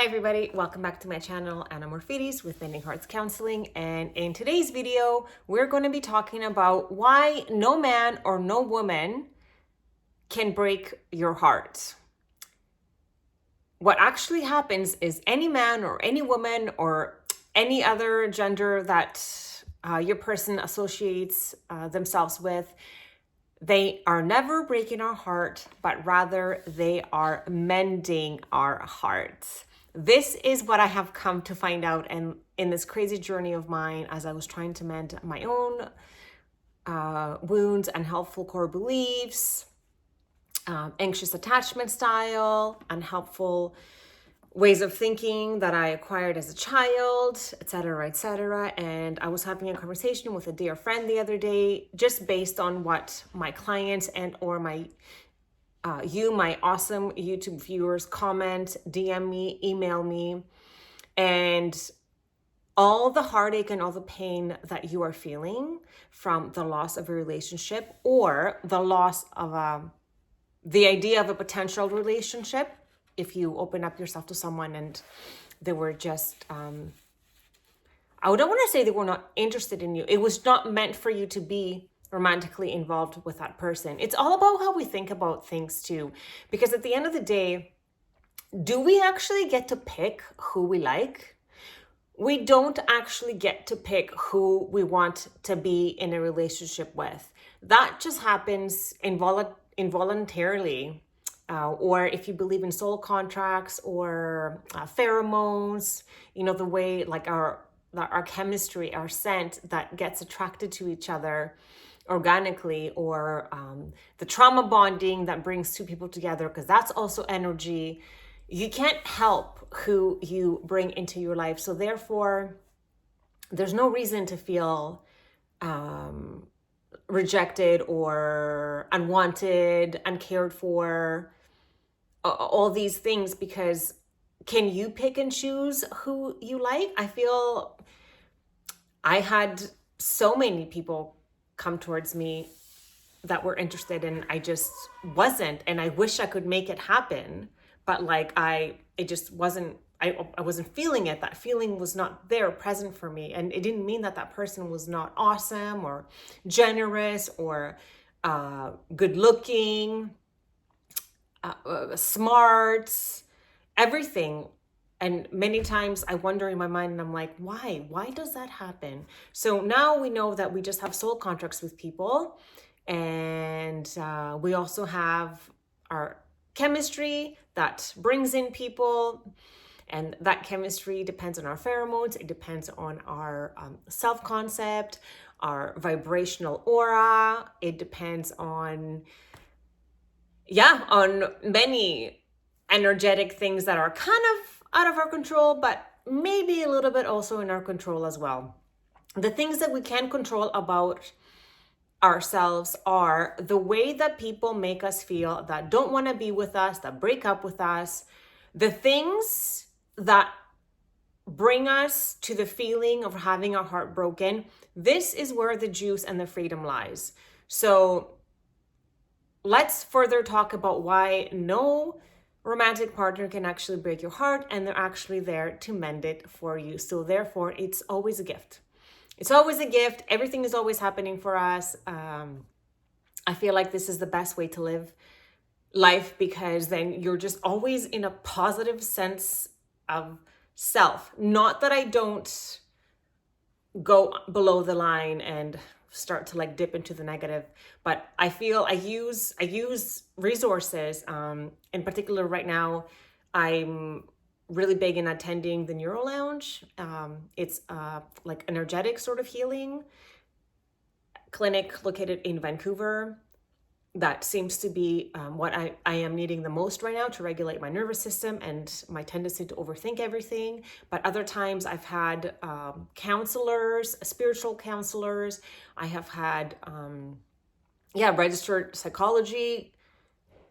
Hi everybody, welcome back to my channel, Anna Morphides with Mending Hearts Counseling. And in today's video, we're going to be talking about why no man or no woman can break your heart. What actually happens is any man or any woman or any other gender that your person associates themselves with, they are never breaking our heart, but rather they are mending our hearts. This is what I have come to find out and in this crazy journey of mine as I was trying to mend my own wounds, unhelpful core beliefs, anxious attachment style, unhelpful ways of thinking that I acquired as a child, etc., etc. And I was having a conversation with a dear friend the other day, just based on what my clients and or my awesome YouTube viewers comment, DM me, email me, and all the heartache and all the pain that you are feeling from the loss of a relationship or the loss of the idea of a potential relationship. If you open up yourself to someone and they were just, I don't want to say they were not interested in you. It was not meant for you to be romantically involved with that person. It's all about how we think about things too. Because at the end of the day, do we actually get to pick who we like? We don't actually get to pick who we want to be in a relationship with. That just happens involuntarily. Or if you believe in soul contracts or pheromones, you know, the way like our chemistry, our scent that gets attracted to each other organically, or the trauma bonding that brings two people together, because that's also energy. You can't help who you bring into your life. So therefore, there's no reason to feel rejected or unwanted, uncared for, all these things, because can you pick and choose who you like? I feel I had so many people come towards me that were interested and I just wasn't, and I wish I could make it happen, but like it just wasn't, I wasn't feeling it. That feeling was not there present for me. And it didn't mean that that person was not awesome or generous or good looking, smart, everything. And many times I wonder in my mind, and I'm like, why does that happen? So now we know that we just have soul contracts with people, and we also have our chemistry that brings in people, and that chemistry depends on our pheromones. It depends on our self-concept, our vibrational aura. It depends on many energetic things that are kind of out of our control, but maybe a little bit also in our control as well. The things that we can control about ourselves are the way that people make us feel, that don't want to be with us, that break up with us, the things that bring us to the feeling of having our heart broken. This is where the juice and the freedom lies. So let's further talk about why no romantic partner can actually break your heart, and they're actually there to mend it for you. So therefore, it's always a gift. It's always a gift. Everything is always happening for us. I feel like this is the best way to live life, because then you're just always in a positive sense of self. Not that I don't go below the line and start to like dip into the negative, but I feel I use resources. In particular right now, I'm really big in attending the Neuro Lounge. It's like energetic sort of healing clinic located in Vancouver. That seems to be what I am needing the most right now to regulate my nervous system and my tendency to overthink everything. But other times I've had counselors, spiritual counselors. I have had, registered psychology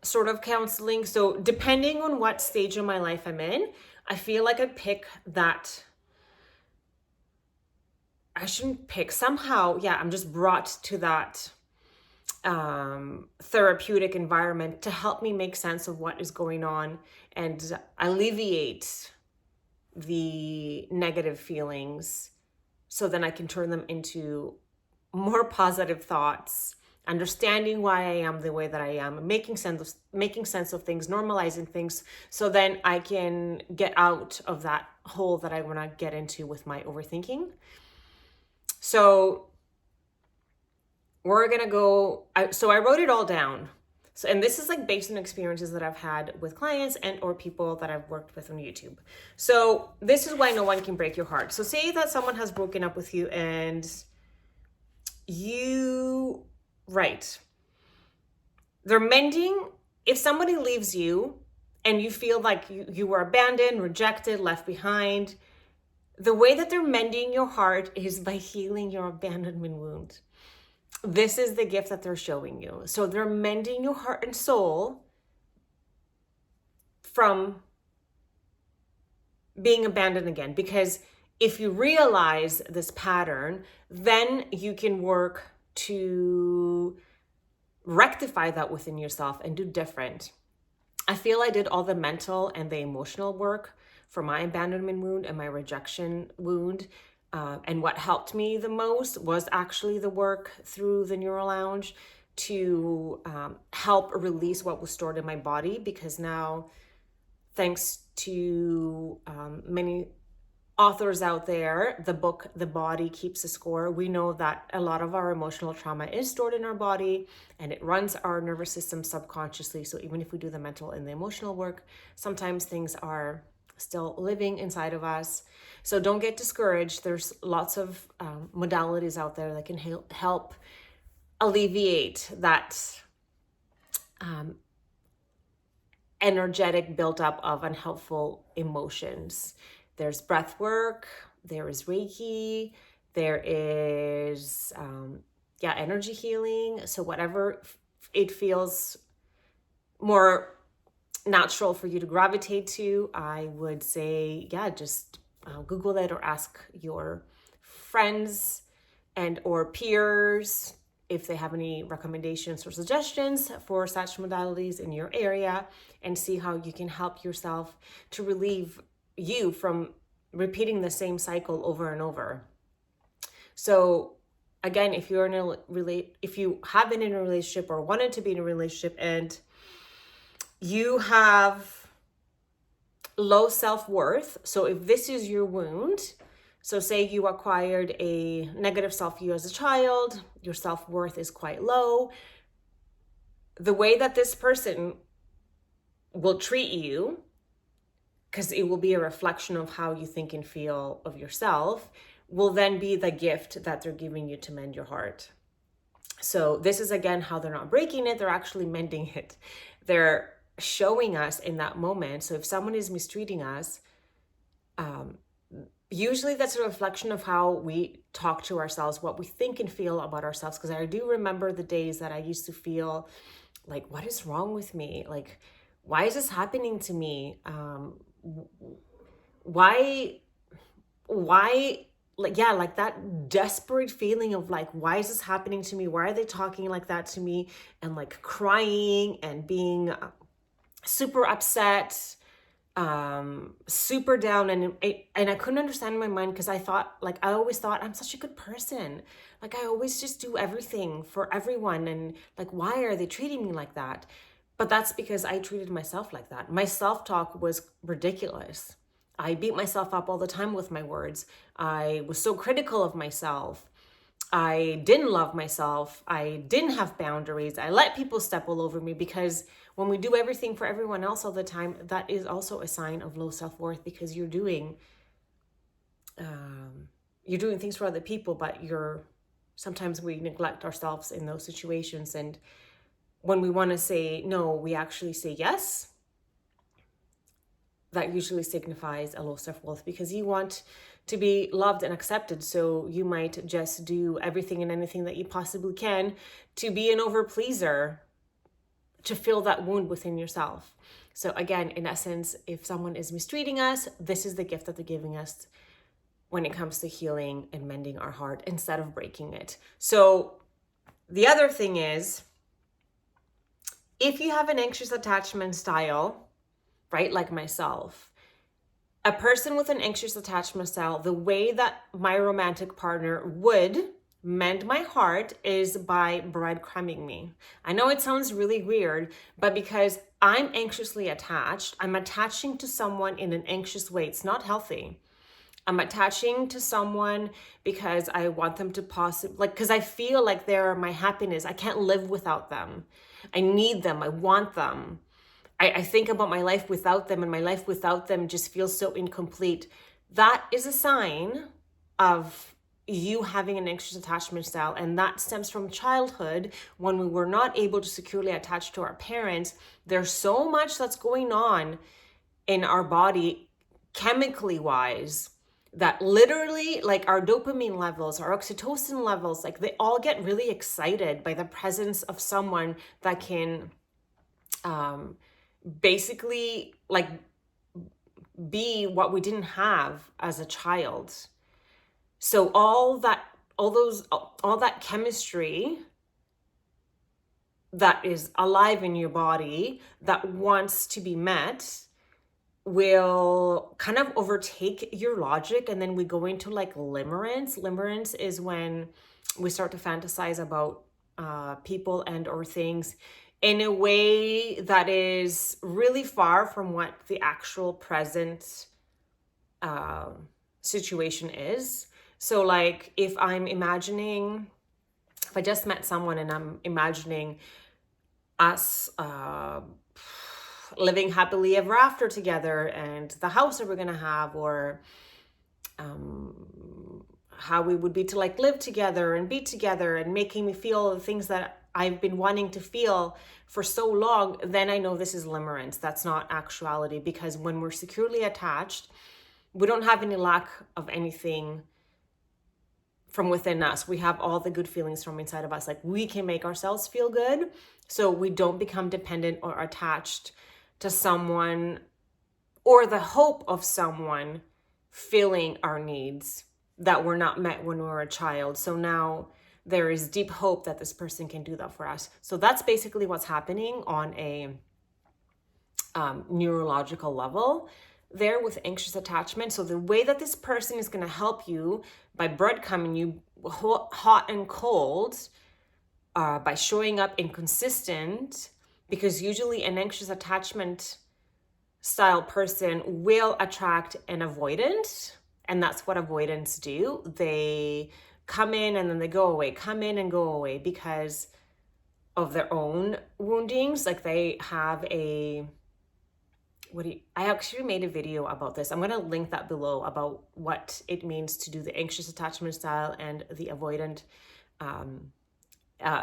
sort of counseling. So depending on what stage of my life I'm in, I feel like I pick that. I shouldn't pick. Somehow, I'm just brought to that therapeutic environment to help me make sense of what is going on and alleviate the negative feelings so then I can turn them into more positive thoughts, understanding why I am the way that I am, making sense of things, normalizing things, so then I can get out of that hole that I want to get into with my overthinking. So we're gonna go. So I wrote it all down. So, and this is like based on experiences that I've had with clients and or people that I've worked with on YouTube. So this is why no one can break your heart. So say that someone has broken up with you and right, they're mending. If somebody leaves you and you feel like you were abandoned, rejected, left behind, the way that they're mending your heart is by healing your abandonment wound. This is the gift that they're showing you. So they're mending your heart and soul from being abandoned again. Because if you realize this pattern, then you can work to rectify that within yourself and do different. I feel I did all the mental and the emotional work for my abandonment wound and my rejection wound. And what helped me the most was actually the work through the Neuro Lounge to help release what was stored in my body, because now, thanks to many authors out there, the book The Body Keeps a Score, we know that a lot of our emotional trauma is stored in our body and it runs our nervous system subconsciously. So even if we do the mental and the emotional work, sometimes things are still living inside of us. So don't get discouraged. There's lots of modalities out there that can help alleviate that energetic buildup of unhelpful emotions. There's breath work, there is Reiki, there is energy healing. So whatever it feels more natural for you to gravitate to, I would say, just Google it or ask your friends and or peers if they have any recommendations or suggestions for such modalities in your area, and see how you can help yourself to relieve you from repeating the same cycle over and over. So again, if you have been in a relationship or wanted to be in a relationship and you have low self-worth, so if this is your wound, so say you acquired a negative self-view as a child, your self-worth is quite low, the way that this person will treat you, because it will be a reflection of how you think and feel of yourself, will then be the gift that they're giving you to mend your heart. So this is again how they're not breaking it, they're actually mending it. They're showing us in that moment. So if someone is mistreating us, usually that's a reflection of how we talk to ourselves, what we think and feel about ourselves. Because I do remember the days that I used to feel like, what is wrong with me? Like, why is this happening to me? Why, like that desperate feeling of like, why is this happening to me? Why are they talking like that to me? And like crying and being super upset, super down. And I couldn't understand in my mind, because I always thought I'm such a good person. Like I always just do everything for everyone. And like, why are they treating me like that? But that's because I treated myself like that. My self-talk was ridiculous. I beat myself up all the time with my words. I was so critical of myself. I didn't love myself. I didn't have boundaries. I let people step all over me, because when we do everything for everyone else all the time, that is also a sign of low self-worth, because you're doing things for other people, but sometimes we neglect ourselves in those situations. And when we want to say no, we actually say yes. That usually signifies a low self-worth, because you want to be loved and accepted. So you might just do everything and anything that you possibly can to be an overpleaser, to fill that wound within yourself. So again, in essence, if someone is mistreating us, this is the gift that they're giving us when it comes to healing and mending our heart instead of breaking it. So the other thing is, if you have an anxious attachment style, right, like myself, a person with an anxious attachment style, the way that my romantic partner would mend my heart is by breadcrumbing me. I know it sounds really weird, but because I'm anxiously attached, I'm attaching to someone in an anxious way. It's not healthy. I'm attaching to someone because I want them to because I feel like they're my happiness. I can't live without them. I need them. I want them. I think about my life without them, and my life without them just feels so incomplete. That is a sign of you having an anxious attachment style, and that stems from childhood when we were not able to securely attach to our parents. There's so much that's going on in our body chemically wise that literally, like, our dopamine levels, our oxytocin levels, like, they all get really excited by the presence of someone that can basically, like, be what we didn't have as a child. So all that chemistry that is alive in your body that wants to be met will kind of overtake your logic, and then we go into like limerence. Limerence is when we start to fantasize about people and or things in a way that is really far from what the actual present situation is. So like if I just met someone and I'm imagining us living happily ever after together, and the house that we're gonna have, or how we would be to like live together and be together, and making me feel the things that I've been wanting to feel for so long, then I know this is limerence. That's not actuality, because when we're securely attached, we don't have any lack of anything from within us. We have all the good feelings from inside of us. Like, we can make ourselves feel good, so we don't become dependent or attached to someone or the hope of someone filling our needs that were not met when we were a child. So now there is deep hope that this person can do that for us. So that's basically what's happening on a neurological level there with anxious attachment. So the way that this person is going to help you by breadcrumbing you hot and cold, by showing up inconsistent, because usually an anxious attachment style person will attract an avoidant, and that's what avoidants do. They come in and then they go away, come in and go away because of their own woundings. Like, they have I actually made a video about this. I'm going to link that below, about what it means to do the anxious attachment style and the avoidant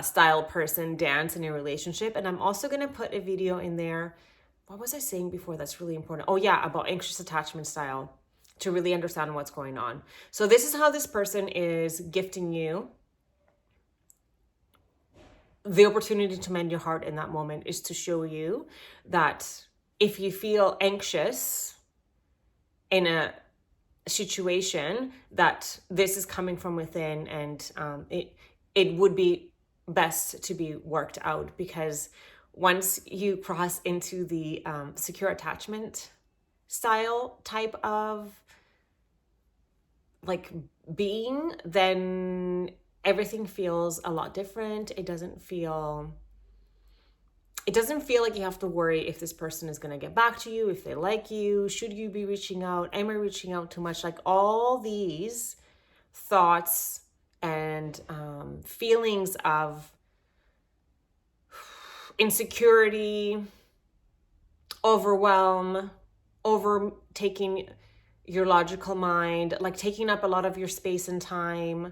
style person dance in a relationship. And I'm also going to put a video in there. What was I saying before that's really important? Oh yeah, about anxious attachment style, to really understand what's going on. So this is how this person is gifting you the opportunity to mend your heart in that moment, is to show you that if you feel anxious in a situation, that this is coming from within, and it would be best to be worked out, because once you cross into the secure attachment style type of like being, then everything feels a lot different. It doesn't feel like you have to worry if this person is going to get back to you, if they like you, should you be reaching out, am I reaching out too much? Like, all these thoughts and feelings of insecurity, overwhelm, overtaking your logical mind, like taking up a lot of your space and time.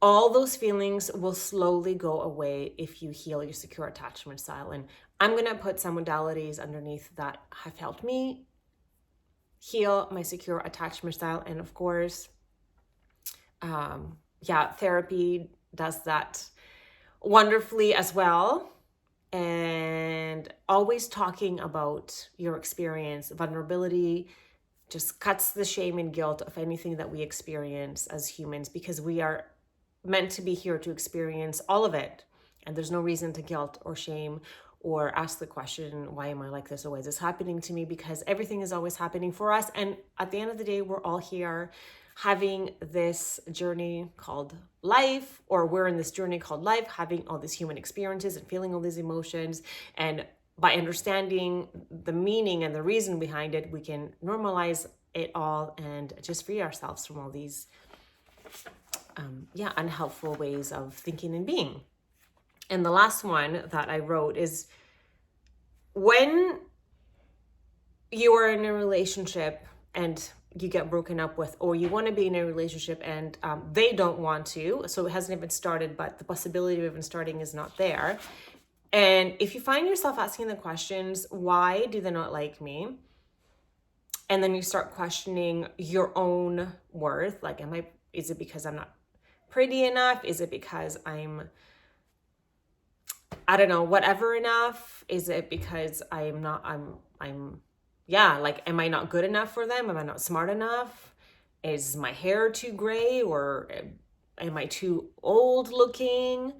All those feelings will slowly go away if you heal your secure attachment style. And I'm going to put some modalities underneath that have helped me heal my secure attachment style. And of course, therapy does that wonderfully as well. And always talking about your experience. Vulnerability just cuts the shame and guilt of anything that we experience as humans, because we are meant to be here to experience all of it. And there's no reason to guilt or shame or ask the question, why am I like this? Or why is this happening to me? Because everything is always happening for us. And at the end of the day, we're all here having this journey called life, or we're in this journey called life, having all these human experiences and feeling all these emotions. And by understanding the meaning and the reason behind it, we can normalize it all and just free ourselves from all these unhelpful ways of thinking and being. And the last one that I wrote is, when you are in a relationship and you get broken up with, or you want to be in a relationship and they don't want to, so it hasn't even started, but the possibility of even starting is not there. And if you find yourself asking the questions, why do they not like me? And then you start questioning your own worth. Like, is it because I'm not pretty enough? Is it because I'm whatever enough? Is it because am I not good enough for them? Am I not smart enough? Is my hair too gray, or am I too old looking?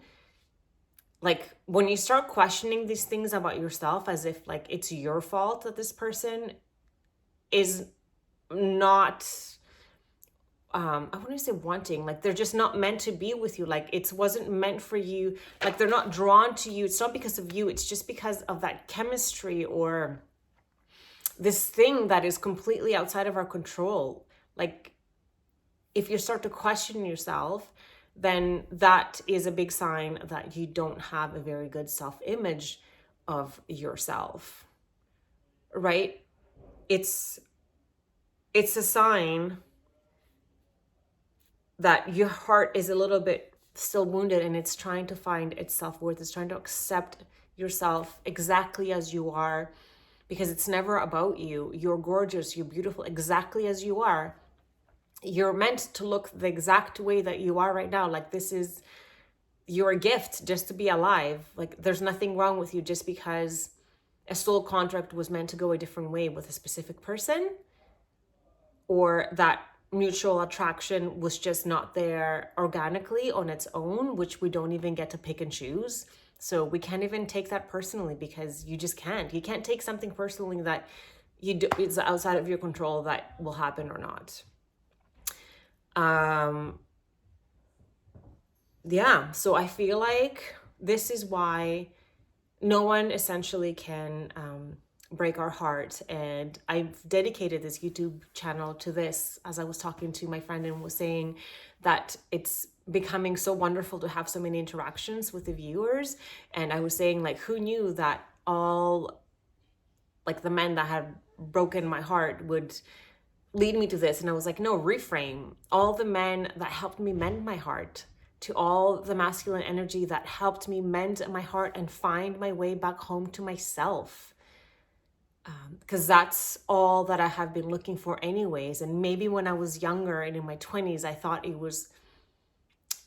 Like, when you start questioning these things about yourself as if like it's your fault that this person is not, I wouldn't say wanting, like they're just not meant to be with you. Like, it wasn't meant for you. Like, they're not drawn to you. It's not because of you. It's just because of that chemistry or this thing that is completely outside of our control. Like, if you start to question yourself, then that is a big sign that you don't have a very good self-image of yourself, right? It's a sign that your heart is a little bit still wounded and it's trying to find its self-worth. It's trying to accept yourself exactly as you are, because it's never about you. You're gorgeous, you're beautiful exactly as you are. You're meant to look the exact way that you are right now. Like, this is your gift just to be alive. Like, there's nothing wrong with you just because a soul contract was meant to go a different way with a specific person, or that mutual attraction was just not there organically on its own, which we don't even get to pick and choose. So we can't even take that personally, because you just can't. You can't take something personally that it's outside of your control that will happen or not. So I feel like this is why no one essentially can break our heart. And I've dedicated this YouTube channel to this, as I was talking to my friend and was saying that it's becoming so wonderful to have so many interactions with the viewers. And I was saying, like, who knew that all, like, the men that had broken my heart would lead me to this? And I was like, no, reframe. All the men that helped me mend my heart, to all the masculine energy that helped me mend my heart and find my way back home to myself. Because that's all that I have been looking for anyways. And maybe when I was younger and in my 20s, I thought it was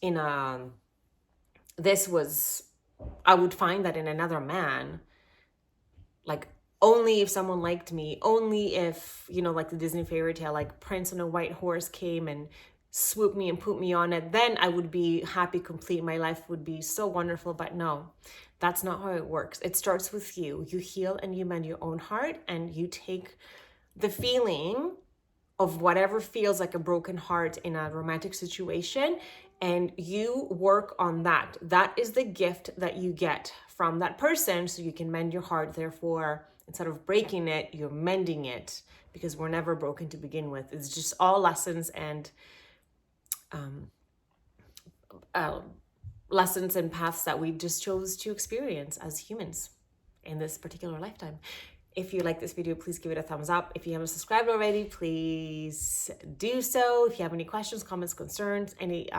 I would find that in another man. Like, only if someone liked me, only if, like the Disney fairy tale, like Prince on a white horse came and swooped me and put me on it, then I would be happy, complete. My life would be so wonderful. But no, that's not how it works. It starts with you. You heal and you mend your own heart, and you take the feeling of whatever feels like a broken heart in a romantic situation, and you work on that. That is the gift that you get from that person, so you can mend your heart. Therefore, instead of breaking it, you're mending it, because we're never broken to begin with. It's just all lessons and lessons and paths that we just chose to experience as humans in this particular lifetime. If you like this video, please give it a thumbs up. If you haven't subscribed already, please do so. If you have any questions, comments, concerns, any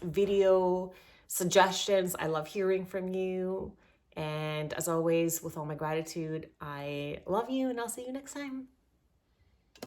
video suggestions, I love hearing from you. And as always, with all my gratitude, I love you, and I'll see you next time.